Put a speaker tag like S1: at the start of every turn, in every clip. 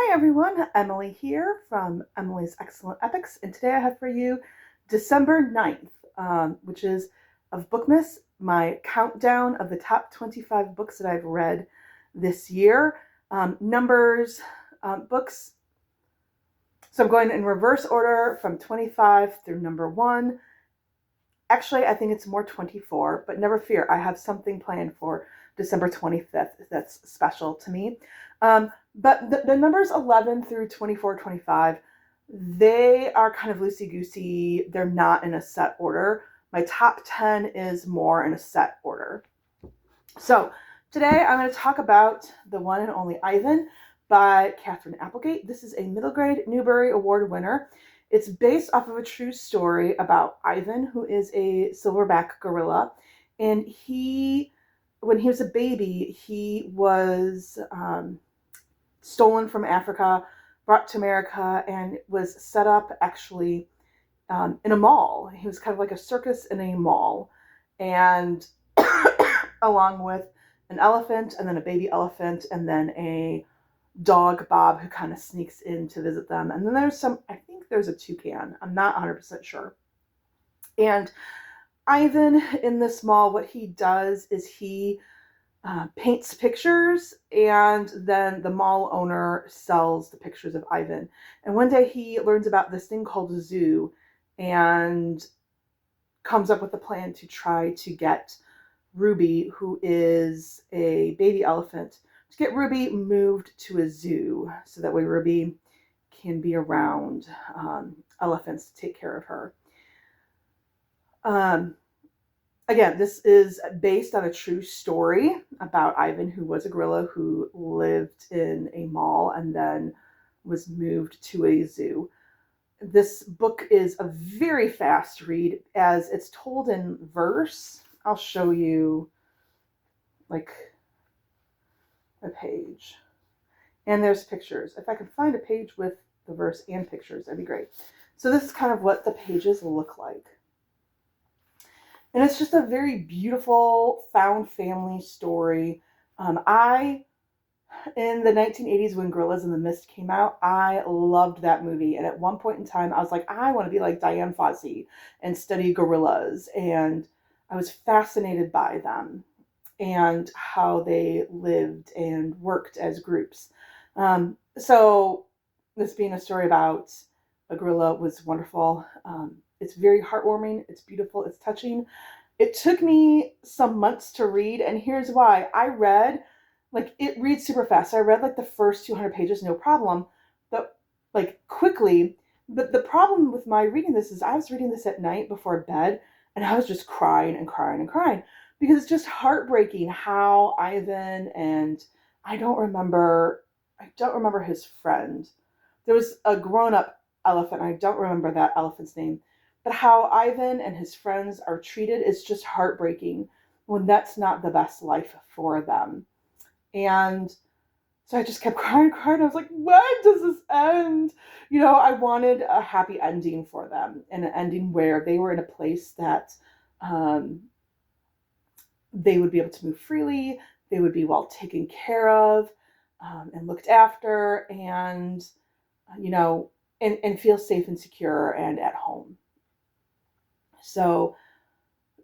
S1: Hi everyone, Emily here from Emily's Excellent Epics, and today I have for you December 9th, which is of Bookmas, my countdown of the top 25 books that I've read this year. Numbers, books, so I'm going in reverse order from 25 through number 1. Actually, I think it's more 24, but never fear, I have something planned for December 25th that's special to me. But the numbers 11 through 24, 25, they are kind of loosey-goosey. They're not in a set order. My top 10 is more in a set order. So today I'm going to talk about The One and Only Ivan by Catherine Applegate. This is a middle grade Newbery Award winner. It's based off of a true story about Ivan, who is a silverback gorilla. And when he was a baby, he was stolen from Africa, brought to America, and was set up actually in a mall. He was kind of like a circus in a mall. And along with an elephant, and then a baby elephant, and then a dog, Bob, who kind of sneaks in to visit them. And then I think there's a toucan. I'm not 100% sure. And Ivan in this mall, what he does is he paints pictures, and then the mall owner sells the pictures of Ivan. And one day he learns about this thing called a zoo and comes up with a plan to try to get Ruby, who is a baby elephant, to get Ruby moved to a zoo so that way Ruby can be around elephants to take care of her. Again, this is based on a true story about Ivan, who was a gorilla who lived in a mall and then was moved to a zoo. This book is a very fast read as it's told in verse. I'll show you like a page. And there's pictures. If I can find a page with the verse and pictures, that'd be great. So this is kind of what the pages look like. And it's just a very beautiful found family story. In the 1980s when Gorillas in the Mist came out, I loved that movie. And at one point in time, I was like, I want to be like Diane Fossey and study gorillas. And I was fascinated by them and how they lived and worked as groups. So this being a story about a gorilla was wonderful. It's very heartwarming. It's beautiful. It's touching. It took me some months to read, and here's why. It reads super fast. So I read like the first 200 pages, no problem, but like quickly. But the problem with my reading this is I was reading this at night before bed, and I was just crying and crying and crying because it's just heartbreaking how Ivan and I don't remember his friend. There was a grown-up elephant. I don't remember that elephant's name. But how Ivan and his friends are treated is just heartbreaking when that's not the best life for them. And so I just kept crying. I was like, when does this end? I wanted a happy ending for them, and an ending where they were in a place that they would be able to move freely, they would be well taken care of, and looked after, and, and feel safe and secure and at home. So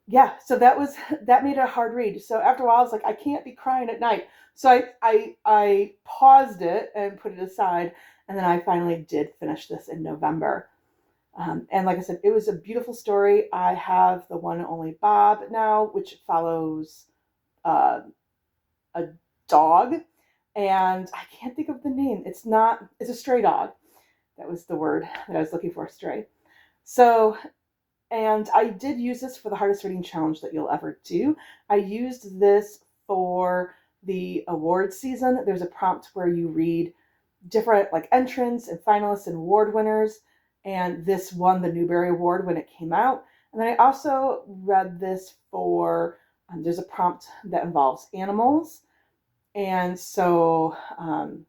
S1: yeah, so that made it a hard read. So after a while, I was like, I can't be crying at night. So I paused it and put it aside, and then I finally did finish this in November. And like I said, it was a beautiful story. I have The One and Only Bob now, which follows a dog, and I can't think of the name. It's a stray dog. That was the word that I was looking for, stray. So, and I did use this for the hardest reading challenge that you'll ever do. I used this for the award season. There's a prompt where you read different like entrants and finalists and award winners. And this won the Newbery Award when it came out. And then I also read this for, there's a prompt that involves animals. And so, and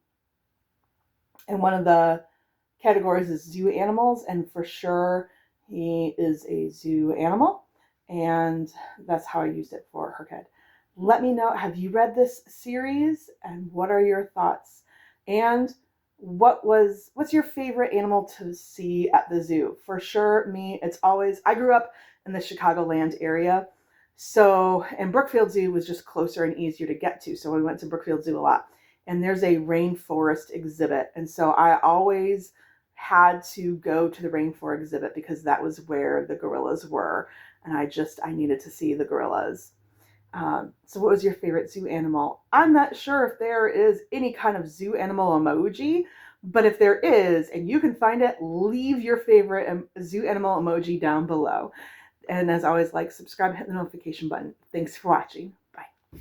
S1: one of the categories is zoo animals. And for sure, he is a zoo animal, and that's how I used it for her kid. Let me know, have you read this series, and what are your thoughts? And what's your favorite animal to see at the zoo? For sure, me, it's always, I grew up in the Chicagoland area. So, and Brookfield Zoo was just closer and easier to get to. So we went to Brookfield Zoo a lot. And there's a rainforest exhibit. And so I always had to go to the rainforest exhibit because that was where the gorillas were. And I needed to see the gorillas. So what was your favorite zoo animal? I'm not sure if there is any kind of zoo animal emoji, but if there is, and you can find it, leave your favorite zoo animal emoji down below. And as always, like, subscribe, hit the notification button. Thanks for watching. Bye.